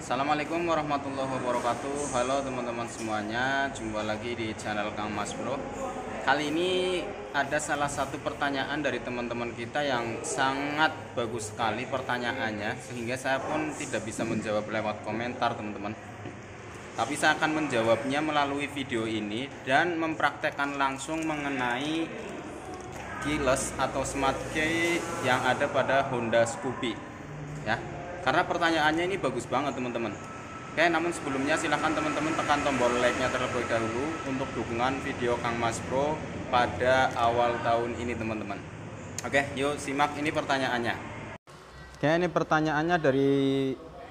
Assalamualaikum warahmatullahi wabarakatuh. Halo teman-teman semuanya, jumpa lagi di channel Kang Mas Bro. Kali ini ada salah satu pertanyaan dari teman-teman kita yang sangat bagus sekali pertanyaannya, sehingga saya pun tidak bisa menjawab lewat komentar teman-teman. Tapi saya akan menjawabnya melalui video ini dan mempraktekkan langsung mengenai keyless atau smart key yang ada pada Honda Scoopy ya. Karena pertanyaannya ini bagus banget teman-teman. Oke, namun sebelumnya silahkan teman-teman tekan tombol like-nya terlebih dahulu untuk dukungan video Kang Mas Bro pada awal tahun ini teman-teman. Oke, yuk simak ini pertanyaannya. Oke, ini pertanyaannya dari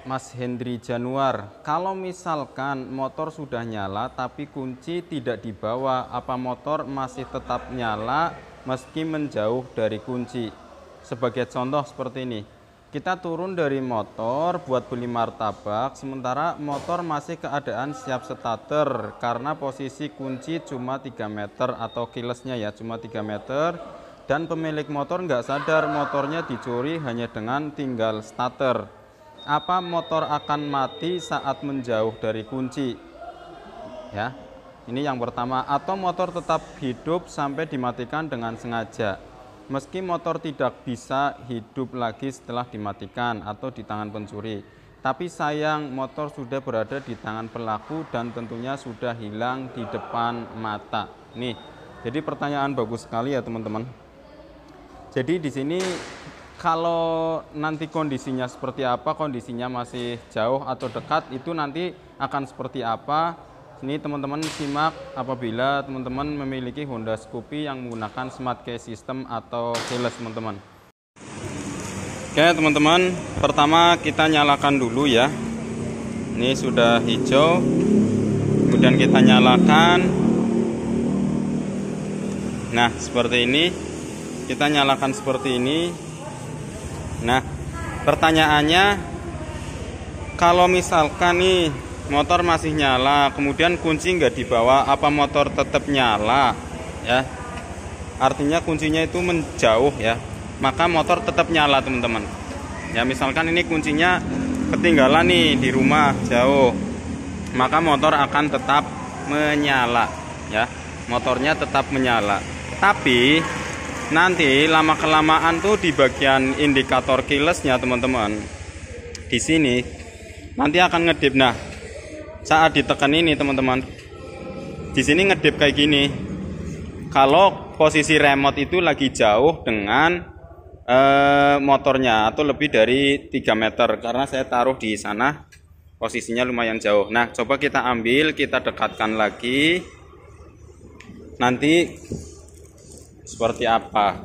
Mas Hendri Januar. Kalau misalkan motor sudah nyala tapi kunci tidak dibawa, apa motor masih tetap nyala meski menjauh dari kunci? Sebagai contoh seperti ini. Kita turun dari motor buat beli martabak, sementara motor masih keadaan siap starter karena posisi kunci cuma 3 meter atau keylessnya ya cuma 3 meter, dan pemilik motor nggak sadar motornya dicuri hanya dengan tinggal starter. Apa motor akan mati saat menjauh dari kunci? Ya, ini yang pertama. Atau motor tetap hidup sampai dimatikan dengan sengaja, meski motor tidak bisa hidup lagi setelah dimatikan atau di tangan pencuri. Tapi sayang motor sudah berada di tangan pelaku dan tentunya sudah hilang di depan mata. Nih, jadi pertanyaan bagus sekali ya teman-teman. Jadi di sini kalau nanti kondisinya seperti apa, kondisinya masih jauh atau dekat, itu nanti akan seperti apa. Ini teman-teman simak apabila teman-teman memiliki Honda Scoopy yang menggunakan smart key system atau keyless teman-teman. Oke teman-teman, pertama kita nyalakan dulu ya. Ini sudah hijau, kemudian kita nyalakan. Nah seperti ini, kita nyalakan seperti ini. Nah pertanyaannya, kalau misalkan nih motor masih nyala, kemudian kunci nggak dibawa, apa motor tetap nyala ya? Artinya kuncinya itu menjauh ya, maka motor tetap nyala teman-teman ya. Misalkan ini kuncinya ketinggalan nih di rumah jauh, maka motor akan tetap menyala ya, motornya tetap menyala. Tapi nanti lama kelamaan tuh di bagian indikator keylessnya teman-teman, di sini nanti akan ngedip. Nah saat ditekan ini teman-teman, di sini ngedip kayak gini. Kalau posisi remote itu lagi jauh dengan motornya atau lebih dari 3 meter, karena saya taruh di sana posisinya lumayan jauh. Nah coba kita ambil, kita dekatkan lagi, nanti seperti apa.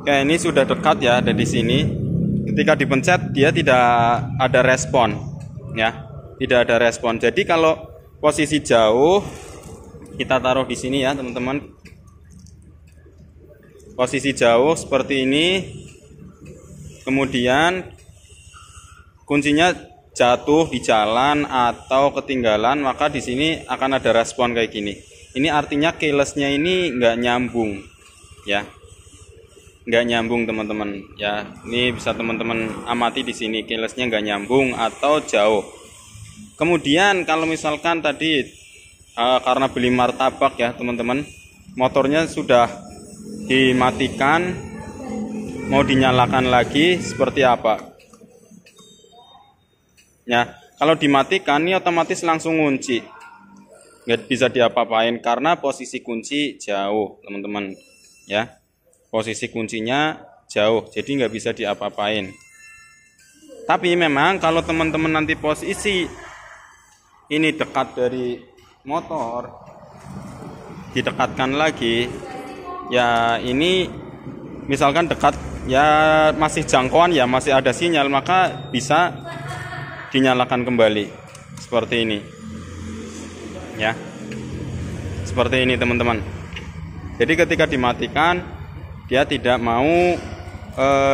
Oke, ini sudah dekat ya, ada di sini. Ketika dipencet dia tidak ada respon ya, tidak ada respon. Jadi kalau posisi jauh, kita taruh di sini ya teman-teman, posisi jauh seperti ini, kemudian kuncinya jatuh di jalan atau ketinggalan, maka di sini akan ada respon kayak gini. Ini artinya keylessnya ini nggak nyambung ya, nggak nyambung teman-teman ya. Ini bisa teman-teman amati di sini, keylessnya nggak nyambung atau jauh. Kemudian kalau misalkan tadi karena beli martabak ya teman-teman, motornya sudah dimatikan, mau dinyalakan lagi seperti apa ya. Kalau dimatikan ini otomatis langsung kunci, nggak bisa diapa-apain karena posisi kunci jauh teman-teman ya, posisi kuncinya jauh, jadi nggak bisa diapa-apain. Tapi memang kalau teman-teman nanti posisi ini dekat dari motor, didekatkan lagi ya, ini misalkan dekat ya, masih jangkauan ya, masih ada sinyal, maka bisa dinyalakan kembali seperti ini ya, seperti ini teman-teman. Jadi ketika dimatikan dia tidak mau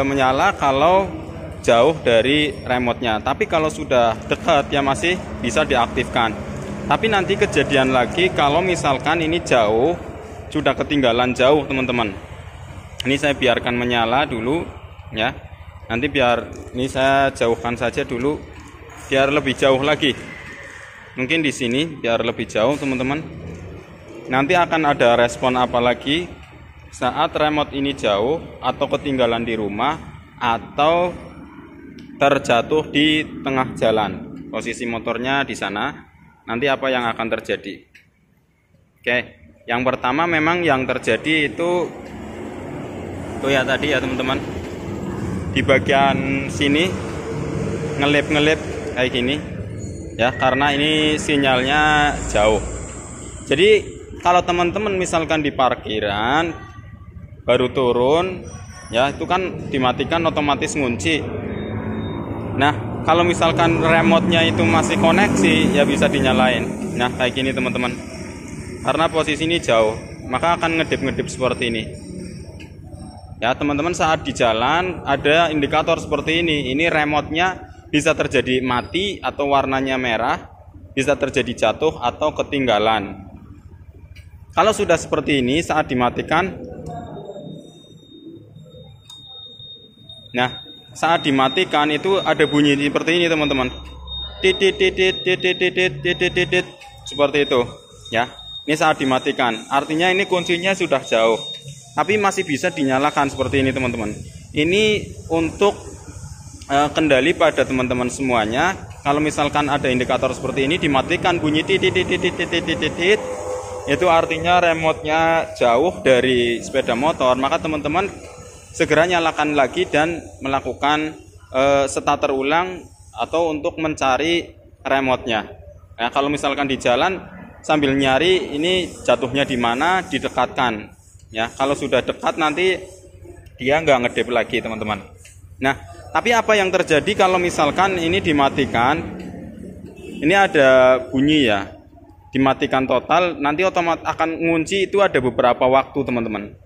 menyala kalau jauh dari remote-nya. Tapi kalau sudah dekat ya masih bisa diaktifkan. Tapi nanti kejadian lagi kalau misalkan ini jauh, sudah ketinggalan jauh teman-teman. Ini saya biarkan menyala dulu ya. Nanti biar ini saya jauhkan saja dulu biar lebih jauh lagi. Mungkin di sini biar lebih jauh teman-teman. Nanti akan ada respon apa lagi saat remote ini jauh atau ketinggalan di rumah atau terjatuh di tengah jalan. Posisi motornya di sana. Nanti apa yang akan terjadi? Oke, yang pertama memang yang terjadi itu ya tadi ya teman-teman. Di bagian sini ngelip-ngelip kayak gini. Ya, karena ini sinyalnya jauh. Jadi kalau teman-teman misalkan di parkiran baru turun, ya itu kan dimatikan otomatis ngunci. Nah, kalau misalkan remote-nya itu masih koneksi, ya bisa dinyalain. Nah, kayak gini teman-teman. Karena posisi ini jauh, maka akan ngedip-ngedip seperti ini. Ya, teman-teman saat di jalan ada indikator seperti ini. Ini remote-nya bisa terjadi mati atau warnanya merah, bisa terjadi jatuh atau ketinggalan. Kalau sudah seperti ini saat dimatikan, nah saat dimatikan itu ada bunyi seperti ini teman-teman, titit seperti itu ya. Ini saat dimatikan, artinya ini kuncinya sudah jauh, tapi masih bisa dinyalakan seperti ini teman-teman. Ini untuk kendali pada teman-teman semuanya. Kalau misalkan ada indikator seperti ini dimatikan bunyi titit, itu artinya remote-nya jauh dari sepeda motor, maka teman-teman segera nyalakan lagi dan melakukan starter ulang atau untuk mencari remote-nya. Nah, kalau misalkan di jalan sambil nyari ini jatuhnya di mana, didekatkan. Ya, kalau sudah dekat nanti dia nggak ngedip lagi teman-teman. Nah, tapi apa yang terjadi kalau misalkan ini dimatikan? Ini ada bunyi ya, dimatikan total, nanti otomatis akan ngunci itu ada beberapa waktu teman-teman.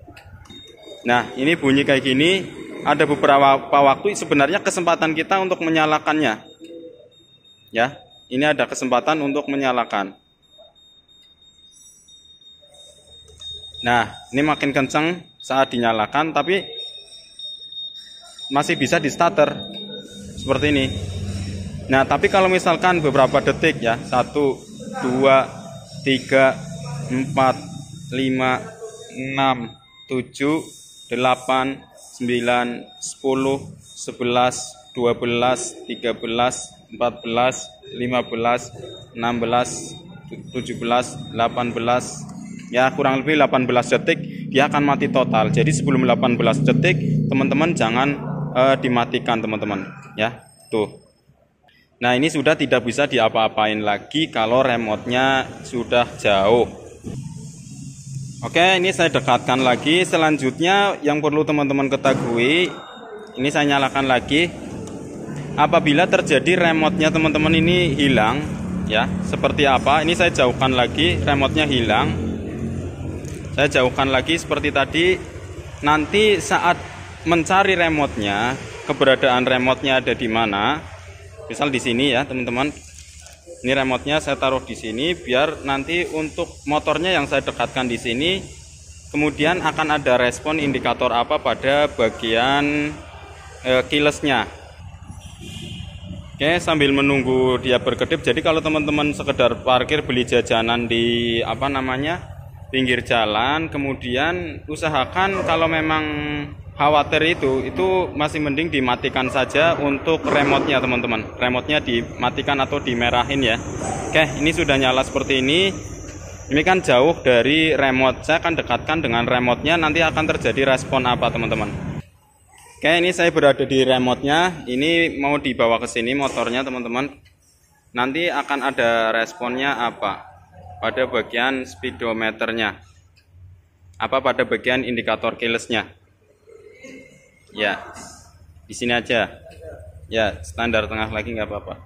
Nah, ini bunyi kayak gini, ada beberapa waktu, sebenarnya kesempatan kita untuk menyalakannya. Ya, ini ada kesempatan untuk menyalakan. Nah, ini makin kencang saat dinyalakan, tapi masih bisa di starter seperti ini. Nah, tapi kalau misalkan beberapa detik ya, 1, 2, 3, 4, 5, 6, 7, 8, 9, 10, 11, 12, 13, 14, 15, 16, 17, 18, ya kurang lebih 18 detik dia akan mati total. Jadi sebelum 18 detik teman-teman jangan dimatikan teman-teman ya. Tuh. Nah, ini sudah tidak bisa diapa-apain lagi kalau remote-nya sudah jauh. Oke, ini saya dekatkan lagi. Selanjutnya yang perlu teman-teman ketahui, ini saya nyalakan lagi. Apabila terjadi remote-nya teman-teman ini hilang, ya, seperti apa? Ini saya jauhkan lagi, remote-nya hilang. Saya jauhkan lagi seperti tadi. Nanti saat mencari remote-nya, keberadaan remote-nya ada di mana? Misal di sini ya, teman-teman. Ini remote-nya saya taruh di sini biar nanti untuk motornya yang saya dekatkan di sini, kemudian akan ada respon indikator apa pada bagian keyless-nya. Oke, sambil menunggu dia berkedip. Jadi kalau teman-teman sekedar parkir beli jajanan di pinggir jalan, kemudian usahakan kalau memang khawatir itu masih mending dimatikan saja untuk remote-nya teman-teman. Remote-nya dimatikan atau dimerahin ya. Oke, ini sudah nyala seperti ini. Ini kan jauh dari remote. Saya akan dekatkan dengan remote-nya, nanti akan terjadi respon apa teman-teman. Oke, ini saya berada di remote-nya. Ini mau dibawa ke sini motornya teman-teman. Nanti akan ada responnya apa pada bagian speedometernya, apa pada bagian indikator keyless-nya. Ya, di sini aja. Ya, standar tengah lagi nggak apa-apa.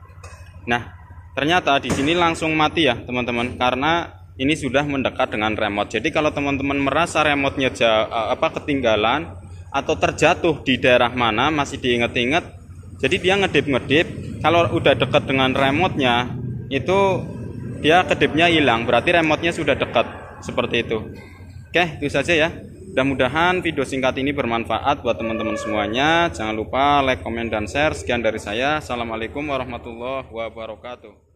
Nah, ternyata di sini langsung mati ya teman-teman, karena ini sudah mendekat dengan remote. Jadi kalau teman-teman merasa remote-nya ketinggalan atau terjatuh di daerah mana masih diingat-ingat, jadi dia ngedip-ngedip. Kalau udah dekat dengan remote-nya, itu dia kedipnya hilang, berarti remote-nya sudah dekat seperti itu. Oke, itu saja ya. Mudah-mudahan video singkat ini bermanfaat buat teman-teman semuanya. Jangan lupa like, komen, dan share. Sekian dari saya. Assalamualaikum warahmatullahi wabarakatuh.